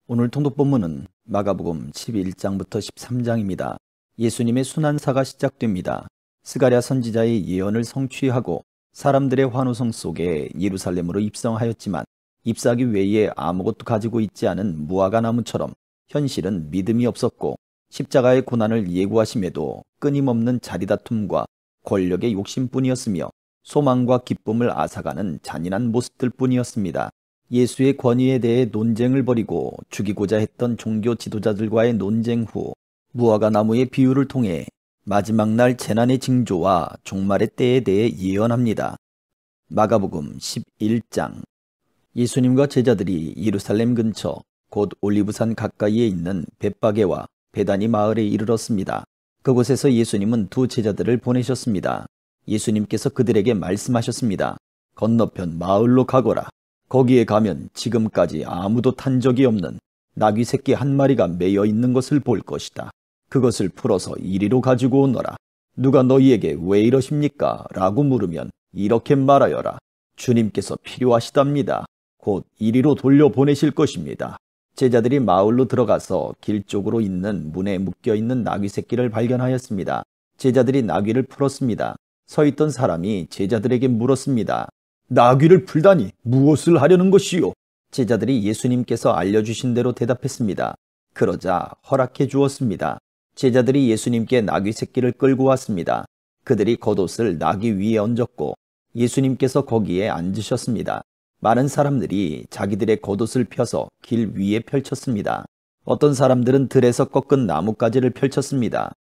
오늘 통독본문은 마가복음 11장부터 13장입니다. 예수님의 순환사가 시작됩니다. 스가랴 선지자의 예언을 성취하고 사람들의 환호성 속에 예루살렘으로 입성하였지만 입사하기 외에 아무것도 가지고 있지 않은 무화과 나무처럼 현실은 믿음이 없었고 십자가의 고난을 예고하심에도 끊임없는 자리다툼과 권력의 욕심뿐이었으며 소망과 기쁨을 앗아가는 잔인한 모습들 뿐이었습니다. 예수의 권위에 대해 논쟁을 벌이고 죽이고자 했던 종교 지도자들과의 논쟁 후 무화과 나무의 비유를 통해 마지막 날 재난의 징조와 종말의 때에 대해 예언합니다. 마가복음 11장. 예수님과 제자들이 예루살렘 근처 곧 올리브산 가까이에 있는 벳바게와 베다니 마을에 이르렀습니다. 그곳에서 예수님은 두 제자들을 보내셨습니다. 예수님께서 그들에게 말씀하셨습니다. 건너편 마을로 가거라. 거기에 가면 지금까지 아무도 탄 적이 없는 나귀 새끼 한 마리가 매여 있는 것을 볼 것이다. 그것을 풀어서 이리로 가지고 오너라. 누가 너희에게 왜 이러십니까? 라고 물으면 이렇게 말하여라. 주님께서 필요하시답니다. 곧 이리로 돌려보내실 것입니다. 제자들이 마을로 들어가서 길 쪽으로 있는 문에 묶여있는 나귀 새끼를 발견하였습니다. 제자들이 나귀를 풀었습니다. 서 있던 사람이 제자들에게 물었습니다. 나귀를 풀다니 무엇을 하려는 것이요? 제자들이 예수님께서 알려주신 대로 대답했습니다. 그러자 허락해 주었습니다. 제자들이 예수님께 나귀 새끼를 끌고 왔습니다. 그들이 겉옷을 나귀 위에 얹었고 예수님께서 거기에 앉으셨습니다. 많은 사람들이 자기들의 겉옷을 펴서 길 위에 펼쳤습니다. 어떤 사람들은 들에서 꺾은 나뭇가지를 펼쳤습니다.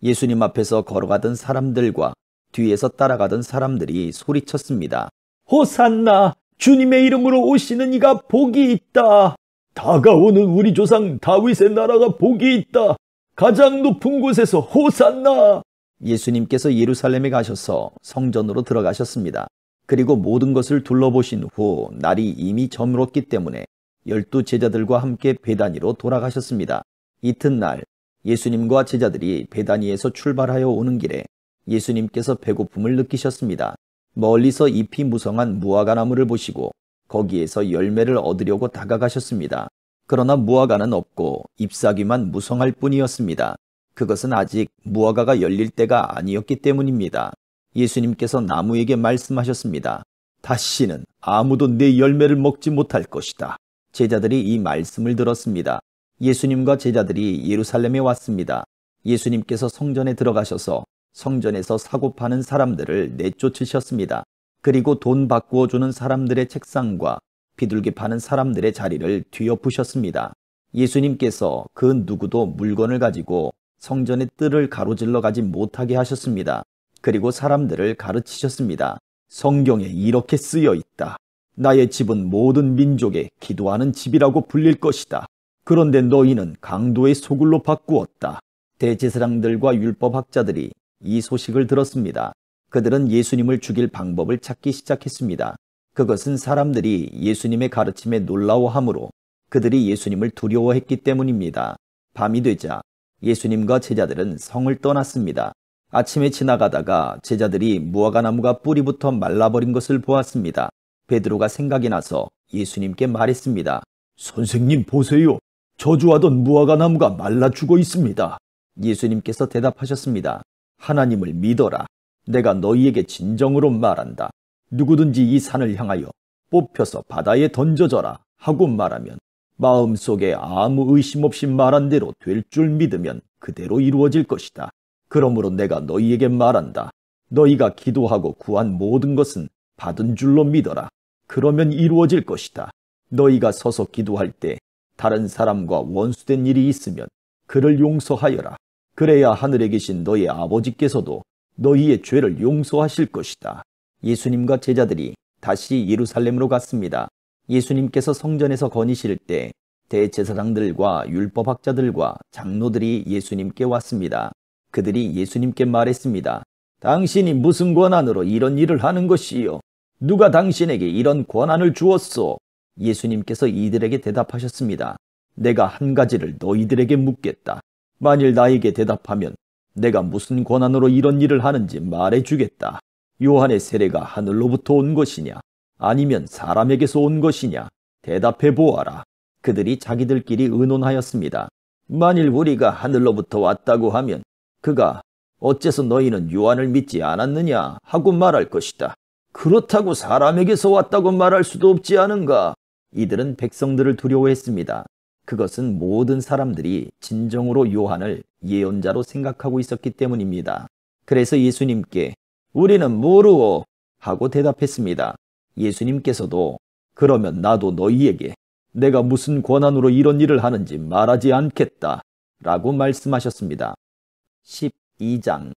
예수님 앞에서 걸어가던 사람들과 뒤에서 따라가던 사람들이 소리쳤습니다. 호산나! 주님의 이름으로 오시는 이가 복이 있다. 다가오는 우리 조상 다윗의 나라가 복이 있다. 가장 높은 곳에서 호산나! 예수님께서 예루살렘에 가셔서 성전으로 들어가셨습니다. 그리고 모든 것을 둘러보신 후 날이 이미 저물었기 때문에 12 제자들과 함께 베다니로 돌아가셨습니다. 이튿날 예수님과 제자들이 베다니에서 출발하여 오는 길에 예수님께서 배고픔을 느끼셨습니다. 멀리서 잎이 무성한 무화과 나무를 보시고 거기에서 열매를 얻으려고 다가가셨습니다. 그러나 무화과는 없고 잎사귀만 무성할 뿐이었습니다. 그것은 아직 무화과가 열릴 때가 아니었기 때문입니다. 예수님께서 나무에게 말씀하셨습니다. 다시는 아무도 내 열매를 먹지 못할 것이다. 제자들이 이 말씀을 들었습니다. 예수님과 제자들이 예루살렘에 왔습니다. 예수님께서 성전에 들어가셔서 성전에서 사고 파는 사람들을 내쫓으셨습니다. 그리고 돈 바꾸어 주는 사람들의 책상과 비둘기 파는 사람들의 자리를 뒤엎으셨습니다. 예수님께서 그 누구도 물건을 가지고 성전의 뜰을 가로질러 가지 못하게 하셨습니다. 그리고 사람들을 가르치셨습니다. 성경에 이렇게 쓰여 있다. 나의 집은 모든 민족에 기도하는 집이라고 불릴 것이다. 그런데 너희는 강도의 소굴로 바꾸었다. 대제사장들과 율법학자들이 이 소식을 들었습니다. 그들은 예수님을 죽일 방법을 찾기 시작했습니다. 그것은 사람들이 예수님의 가르침에 놀라워하므로 그들이 예수님을 두려워했기 때문입니다. 밤이 되자 예수님과 제자들은 성을 떠났습니다. 아침에 지나가다가 제자들이 무화과 나무가 뿌리부터 말라버린 것을 보았습니다. 베드로가 생각이 나서 예수님께 말했습니다. 선생님 보세요. 저주하던 무화과 나무가 말라 죽어 있습니다. 예수님께서 대답하셨습니다. 하나님을 믿어라. 내가 너희에게 진정으로 말한다. 누구든지 이 산을 향하여 뽑혀서 바다에 던져져라 하고 말하면 마음속에 아무 의심 없이 말한 대로 될 줄 믿으면 그대로 이루어질 것이다. 그러므로 내가 너희에게 말한다. 너희가 기도하고 구한 모든 것은 받은 줄로 믿어라. 그러면 이루어질 것이다. 너희가 서서 기도할 때 다른 사람과 원수된 일이 있으면 그를 용서하여라. 그래야 하늘에 계신 너희 아버지께서도 너희의 죄를 용서하실 것이다. 예수님과 제자들이 다시 예루살렘으로 갔습니다. 예수님께서 성전에서 거니실 때 대제사장들과 율법학자들과 장로들이 예수님께 왔습니다. 그들이 예수님께 말했습니다. 당신이 무슨 권한으로 이런 일을 하는 것이요? 누가 당신에게 이런 권한을 주었소? 예수님께서 이들에게 대답하셨습니다. 내가 한 가지를 너희들에게 묻겠다. 만일 나에게 대답하면 내가 무슨 권한으로 이런 일을 하는지 말해주겠다. 요한의 세례가 하늘로부터 온 것이냐? 아니면 사람에게서 온 것이냐? 대답해 보아라. 그들이 자기들끼리 의논하였습니다. 만일 우리가 하늘로부터 왔다고 하면 그가 어째서 너희는 요한을 믿지 않았느냐 하고 말할 것이다. 그렇다고 사람에게서 왔다고 말할 수도 없지 않은가? 이들은 백성들을 두려워했습니다. 그것은 모든 사람들이 진정으로 요한을 예언자로 생각하고 있었기 때문입니다. 그래서 예수님께 우리는 모르오 하고 대답했습니다. 예수님께서도 그러면 나도 너희에게 내가 무슨 권한으로 이런 일을 하는지 말하지 않겠다 라고 말씀하셨습니다. 12장.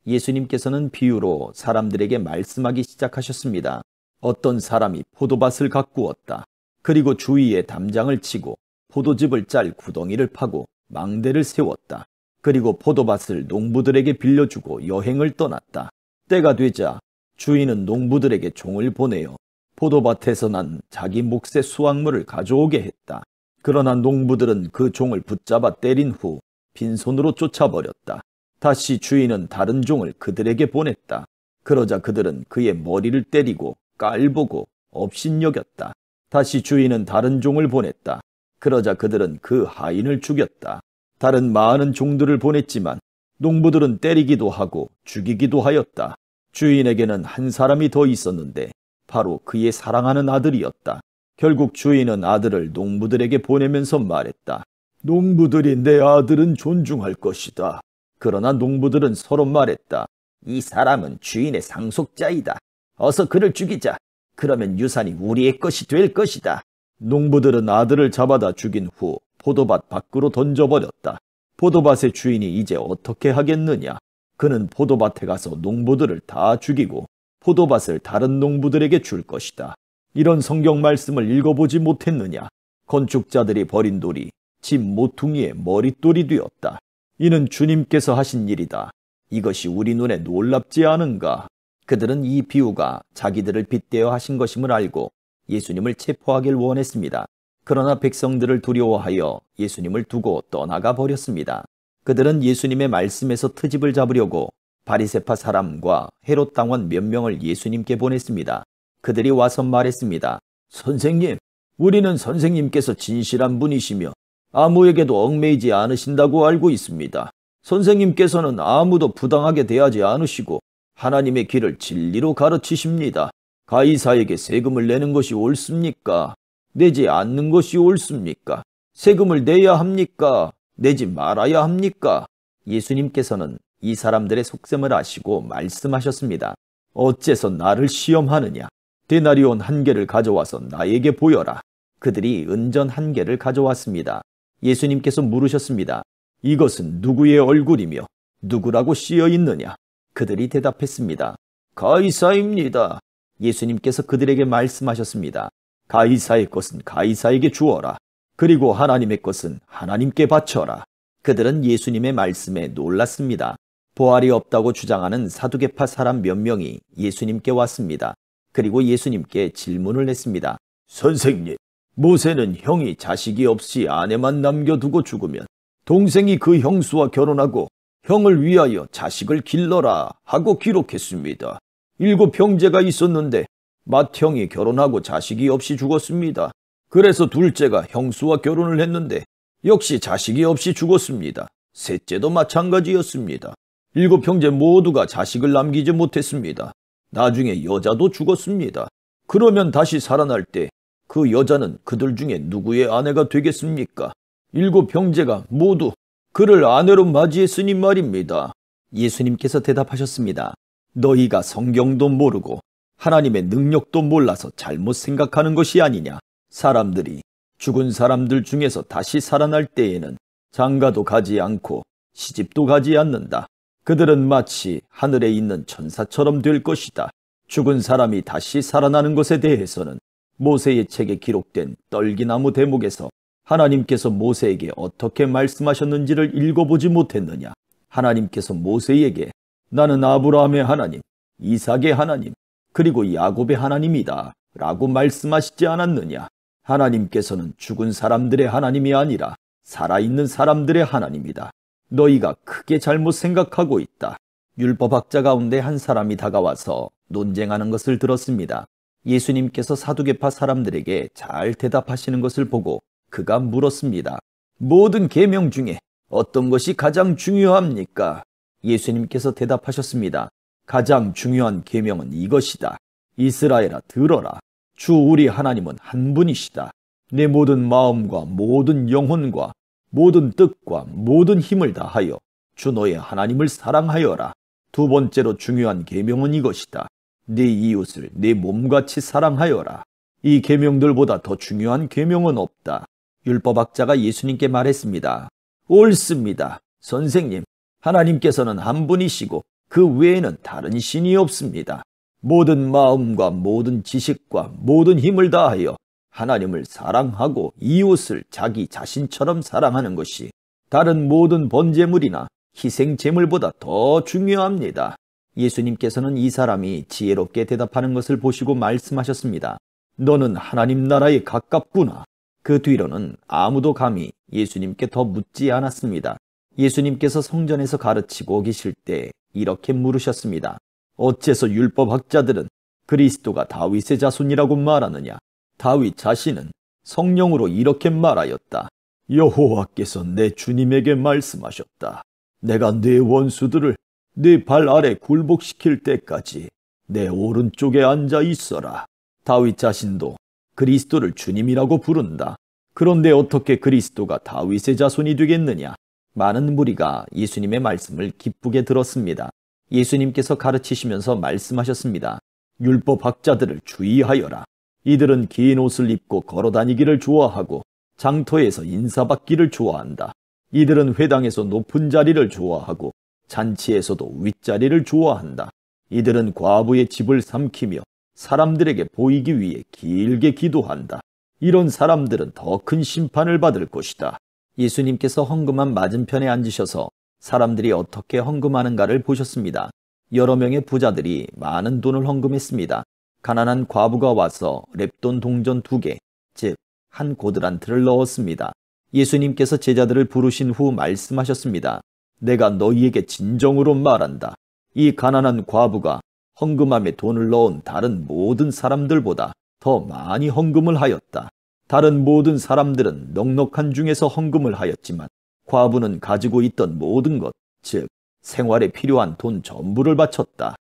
예수님께서는 비유로 사람들에게 말씀하기 시작하셨습니다. 어떤 사람이 포도밭을 가꾸었다. 그리고 주위에 담장을 치고 포도즙을 짤 구덩이를 파고 망대를 세웠다. 그리고 포도밭을 농부들에게 빌려주고 여행을 떠났다. 때가 되자 주인은 농부들에게 종을 보내어 포도밭에서 난 자기 몫의 수확물을 가져오게 했다. 그러나 농부들은 그 종을 붙잡아 때린 후 빈손으로 쫓아버렸다. 다시 주인은 다른 종을 그들에게 보냈다. 그러자 그들은 그의 머리를 때리고 깔보고 업신여겼다. 다시 주인은 다른 종을 보냈다. 그러자 그들은 그 하인을 죽였다. 다른 많은 종들을 보냈지만 농부들은 때리기도 하고 죽이기도 하였다. 주인에게는 한 사람이 더 있었는데 바로 그의 사랑하는 아들이었다. 결국 주인은 아들을 농부들에게 보내면서 말했다. 농부들이 내 아들은 존중할 것이다. 그러나 농부들은 서로 말했다. 이 사람은 주인의 상속자이다. 어서 그를 죽이자. 그러면 유산이 우리의 것이 될 것이다. 농부들은 아들을 잡아다 죽인 후 포도밭 밖으로 던져버렸다. 포도밭의 주인이 이제 어떻게 하겠느냐? 그는 포도밭에 가서 농부들을 다 죽이고 포도밭을 다른 농부들에게 줄 것이다. 이런 성경 말씀을 읽어보지 못했느냐? 건축자들이 버린 돌이 집 모퉁이의 머릿돌이 되었다. 이는 주님께서 하신 일이다. 이것이 우리 눈에 놀랍지 않은가? 그들은 이 비유가 자기들을 빗대어 하신 것임을 알고 예수님을 체포하길 원했습니다. 그러나 백성들을 두려워하여 예수님을 두고 떠나가 버렸습니다. 그들은 예수님의 말씀에서 트집을 잡으려고 바리새파 사람과 헤롯 당원 몇 명을 예수님께 보냈습니다. 그들이 와서 말했습니다. 선생님, 우리는 선생님께서 진실한 분이시며 아무에게도 얽매이지 않으신다고 알고 있습니다. 선생님께서는 아무도 부당하게 대하지 않으시고 하나님의 길을 진리로 가르치십니다. 가이사에게 세금을 내는 것이 옳습니까? 내지 않는 것이 옳습니까? 세금을 내야 합니까? 내지 말아야 합니까? 예수님께서는 이 사람들의 속셈을 아시고 말씀하셨습니다. 어째서 나를 시험하느냐? 데나리온 1개를 가져와서 나에게 보여라. 그들이 은전 1개를 가져왔습니다. 예수님께서 물으셨습니다. 이것은 누구의 얼굴이며 누구라고 씌어 있느냐? 그들이 대답했습니다. 가이사입니다. 예수님께서 그들에게 말씀하셨습니다. 가이사의 것은 가이사에게 주어라. 그리고 하나님의 것은 하나님께 바쳐라. 그들은 예수님의 말씀에 놀랐습니다. 부활이 없다고 주장하는 사두개파 사람 몇 명이 예수님께 왔습니다. 그리고 예수님께 질문을 했습니다. 선생님, 모세는 형이 자식이 없이 아내만 남겨두고 죽으면 동생이 그 형수와 결혼하고 형을 위하여 자식을 길러라 하고 기록했습니다. 7 형제가 있었는데 맏형이 결혼하고 자식이 없이 죽었습니다. 그래서 둘째가 형수와 결혼을 했는데 역시 자식이 없이 죽었습니다. 셋째도 마찬가지였습니다. 7 형제 모두가 자식을 남기지 못했습니다. 나중에 여자도 죽었습니다. 그러면 다시 살아날 때 그 여자는 그들 중에 누구의 아내가 되겠습니까? 7 형제가 모두 그를 아내로 맞이했으니 말입니다. 예수님께서 대답하셨습니다. 너희가 성경도 모르고 하나님의 능력도 몰라서 잘못 생각하는 것이 아니냐. 사람들이 죽은 사람들 중에서 다시 살아날 때에는 장가도 가지 않고 시집도 가지 않는다. 그들은 마치 하늘에 있는 천사처럼 될 것이다. 죽은 사람이 다시 살아나는 것에 대해서는 모세의 책에 기록된 떨기나무 대목에서 하나님께서 모세에게 어떻게 말씀하셨는지를 읽어보지 못했느냐. 하나님께서 모세에게 나는 아브라함의 하나님, 이삭의 하나님, 그리고 야곱의 하나님이다 라고 말씀하시지 않았느냐. 하나님께서는 죽은 사람들의 하나님이 아니라 살아있는 사람들의 하나님이다. 너희가 크게 잘못 생각하고 있다. 율법학자 가운데 한 사람이 다가와서 논쟁하는 것을 들었습니다. 예수님께서 사두개파 사람들에게 잘 대답하시는 것을 보고 그가 물었습니다. 모든 계명 중에 어떤 것이 가장 중요합니까? 예수님께서 대답하셨습니다. 가장 중요한 계명은 이것이다. 이스라엘아, 들어라. 주 우리 하나님은 한 분이시다. 내 모든 마음과 모든 영혼과 모든 뜻과 모든 힘을 다하여 주 너의 하나님을 사랑하여라. 두 번째로 중요한 계명은 이것이다. 네 이웃을 내 몸같이 사랑하여라. 이 계명들보다 더 중요한 계명은 없다. 율법학자가 예수님께 말했습니다. 옳습니다. 선생님, 하나님께서는 한 분이시고 그 외에는 다른 신이 없습니다. 모든 마음과 모든 지식과 모든 힘을 다하여 하나님을 사랑하고 이웃을 자기 자신처럼 사랑하는 것이 다른 모든 번제물이나 희생 제물보다 더 중요합니다. 예수님께서는 이 사람이 지혜롭게 대답하는 것을 보시고 말씀하셨습니다. 너는 하나님 나라에 가깝구나. 그 뒤로는 아무도 감히 예수님께 더 묻지 않았습니다. 예수님께서 성전에서 가르치고 계실 때 이렇게 물으셨습니다. 어째서 율법학자들은 그리스도가 다윗의 자손이라고 말하느냐? 다윗 자신은 성령으로 이렇게 말하였다. 여호와께서 내 주님에게 말씀하셨다. 내가 내 원수들을 네 발 아래 굴복시킬 때까지 내 오른쪽에 앉아 있어라. 다윗 자신도 그리스도를 주님이라고 부른다. 그런데 어떻게 그리스도가 다윗의 자손이 되겠느냐? 많은 무리가 예수님의 말씀을 기쁘게 들었습니다. 예수님께서 가르치시면서 말씀하셨습니다. 율법학자들을 주의하여라. 이들은 긴 옷을 입고 걸어다니기를 좋아하고 장터에서 인사받기를 좋아한다. 이들은 회당에서 높은 자리를 좋아하고 잔치에서도 윗자리를 좋아한다. 이들은 과부의 집을 삼키며 사람들에게 보이기 위해 길게 기도한다. 이런 사람들은 더 큰 심판을 받을 것이다. 예수님께서 헌금함 맞은편에 앉으셔서 사람들이 어떻게 헌금하는가를 보셨습니다. 여러 명의 부자들이 많은 돈을 헌금했습니다. 가난한 과부가 와서 렙돈 동전 2개, 즉 한 고드란트를 넣었습니다. 예수님께서 제자들을 부르신 후 말씀하셨습니다. 내가 너희에게 진정으로 말한다. 이 가난한 과부가 헌금함에 돈을 넣은 다른 모든 사람들보다 더 많이 헌금을 하였다. 다른 모든 사람들은 넉넉한 중에서 헌금을 하였지만 과부는 가지고 있던 모든 것, 즉 생활에 필요한 돈 전부를 바쳤다.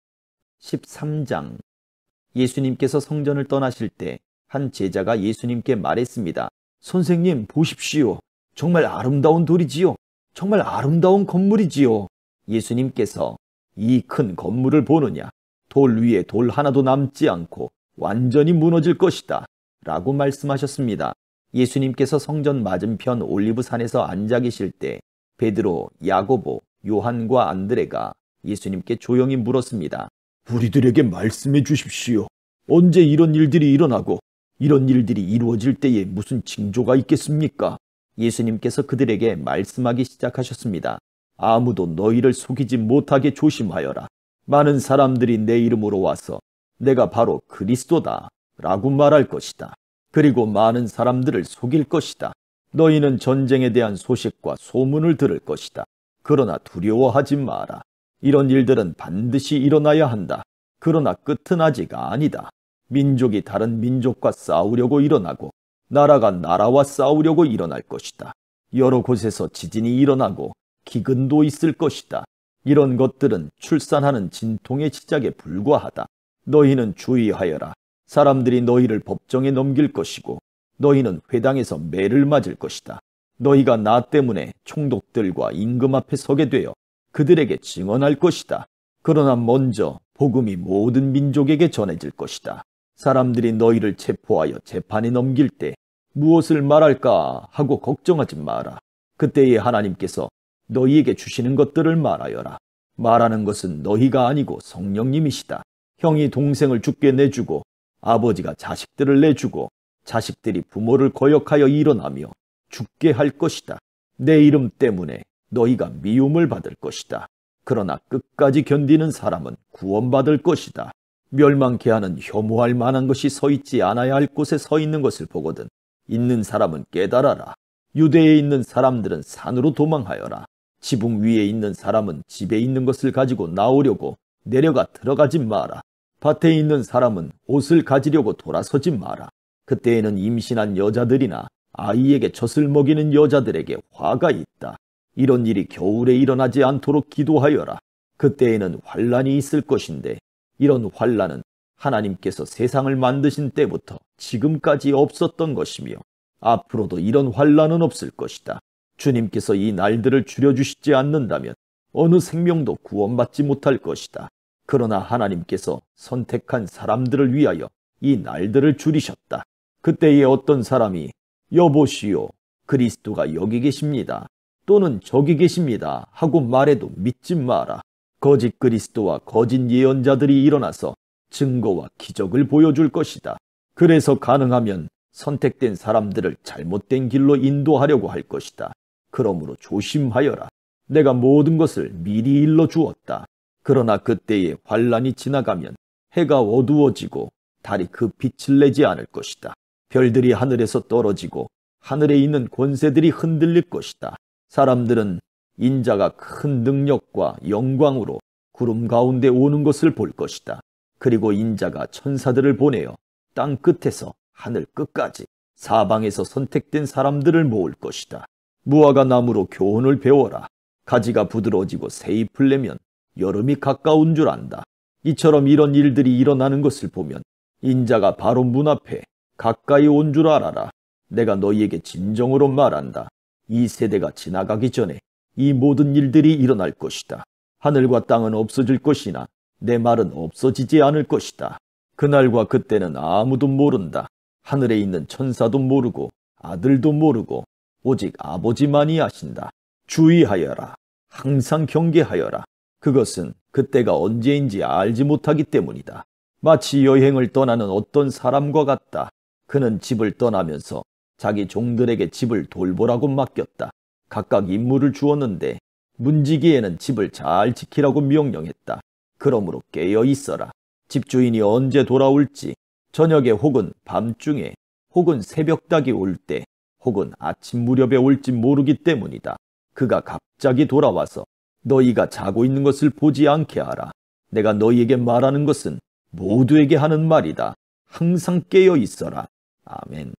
13장. 예수님께서 성전을 떠나실 때 한 제자가 예수님께 말했습니다. 선생님, 보십시오. 정말 아름다운 돌이지요. 정말 아름다운 건물이지요. 예수님께서 이 큰 건물을 보느냐? 돌 위에 돌 하나도 남지 않고 완전히 무너질 것이다. 라고 말씀하셨습니다. 예수님께서 성전 맞은편 올리브산에서 앉아 계실 때 베드로, 야고보, 요한과 안드레가 예수님께 조용히 물었습니다. 우리들에게 말씀해 주십시오. 언제 이런 일들이 일어나고 이런 일들이 이루어질 때에 무슨 징조가 있겠습니까? 예수님께서 그들에게 말씀하기 시작하셨습니다. 아무도 너희를 속이지 못하게 조심하여라. 많은 사람들이 내 이름으로 와서 내가 바로 그리스도다 라고 말할 것이다. 그리고 많은 사람들을 속일 것이다. 너희는 전쟁에 대한 소식과 소문을 들을 것이다. 그러나 두려워하지 마라. 이런 일들은 반드시 일어나야 한다. 그러나 끝은 아직 아니다. 민족이 다른 민족과 싸우려고 일어나고 나라가 나라와 싸우려고 일어날 것이다. 여러 곳에서 지진이 일어나고 기근도 있을 것이다. 이런 것들은 출산하는 진통의 시작에 불과하다. 너희는 주의하여라. 사람들이 너희를 법정에 넘길 것이고 너희는 회당에서 매를 맞을 것이다. 너희가 나 때문에 총독들과 임금 앞에 서게 되어 그들에게 증언할 것이다. 그러나 먼저 복음이 모든 민족에게 전해질 것이다. 사람들이 너희를 체포하여 재판에 넘길 때 무엇을 말할까 하고 걱정하지 마라. 그때에 하나님께서 너희에게 주시는 것들을 말하여라. 말하는 것은 너희가 아니고 성령님이시다. 형이 동생을 죽게 내주고 아버지가 자식들을 내주고 자식들이 부모를 거역하여 일어나며 죽게 할 것이다. 내 이름 때문에 너희가 미움을 받을 것이다. 그러나 끝까지 견디는 사람은 구원받을 것이다. 멸망케 하는 혐오할 만한 것이 서 있지 않아야 할 곳에 서 있는 것을 보거든 있는 사람은 깨달아라. 유대에 있는 사람들은 산으로 도망하여라. 지붕 위에 있는 사람은 집에 있는 것을 가지고 나오려고 내려가 들어가지 마라. 밭에 있는 사람은 옷을 가지려고 돌아서지 마라. 그때에는 임신한 여자들이나 아이에게 젖을 먹이는 여자들에게 화가 있다. 이런 일이 겨울에 일어나지 않도록 기도하여라. 그때에는 환란이 있을 것인데 이런 환란은 하나님께서 세상을 만드신 때부터 지금까지 없었던 것이며 앞으로도 이런 환란은 없을 것이다. 주님께서 이 날들을 줄여주시지 않는다면 어느 생명도 구원받지 못할 것이다. 그러나 하나님께서 선택한 사람들을 위하여 이 날들을 줄이셨다. 그때에 어떤 사람이 여보시오, 그리스도가 여기 계십니다. 또는 저기 계십니다 하고 말해도 믿지 마라. 거짓 그리스도와 거짓 예언자들이 일어나서 증거와 기적을 보여줄 것이다. 그래서 가능하면 선택된 사람들을 잘못된 길로 인도하려고 할 것이다. 그러므로 조심하여라. 내가 모든 것을 미리 일러 주었다. 그러나 그때에 환란이 지나가면 해가 어두워지고 달이 그 빛을 내지 않을 것이다. 별들이 하늘에서 떨어지고 하늘에 있는 권세들이 흔들릴 것이다. 사람들은 인자가 큰 능력과 영광으로 구름 가운데 오는 것을 볼 것이다. 그리고 인자가 천사들을 보내어 땅 끝에서 하늘 끝까지 사방에서 선택된 사람들을 모을 것이다. 무화과 나무로 교훈을 배워라. 가지가 부드러워지고 새잎을 내면 여름이 가까운 줄 안다. 이처럼 이런 일들이 일어나는 것을 보면 인자가 바로 문 앞에 가까이 온 줄 알아라. 내가 너희에게 진정으로 말한다. 이 세대가 지나가기 전에 이 모든 일들이 일어날 것이다. 하늘과 땅은 없어질 것이나 내 말은 없어지지 않을 것이다. 그날과 그때는 아무도 모른다. 하늘에 있는 천사도 모르고 아들도 모르고 오직 아버지만이 아신다. 주의하여라. 항상 경계하여라. 그것은 그때가 언제인지 알지 못하기 때문이다. 마치 여행을 떠나는 어떤 사람과 같다. 그는 집을 떠나면서 자기 종들에게 집을 돌보라고 맡겼다. 각각 임무를 주었는데 문지기에는 집을 잘 지키라고 명령했다. 그러므로 깨어 있어라. 집주인이 언제 돌아올지, 저녁에 혹은 밤중에 혹은 새벽닭이 올 때 혹은 아침 무렵에 올지 모르기 때문이다. 그가 갑자기 돌아와서 너희가 자고 있는 것을 보지 않게 하라. 내가 너희에게 말하는 것은 모두에게 하는 말이다. 항상 깨어 있어라. 아멘.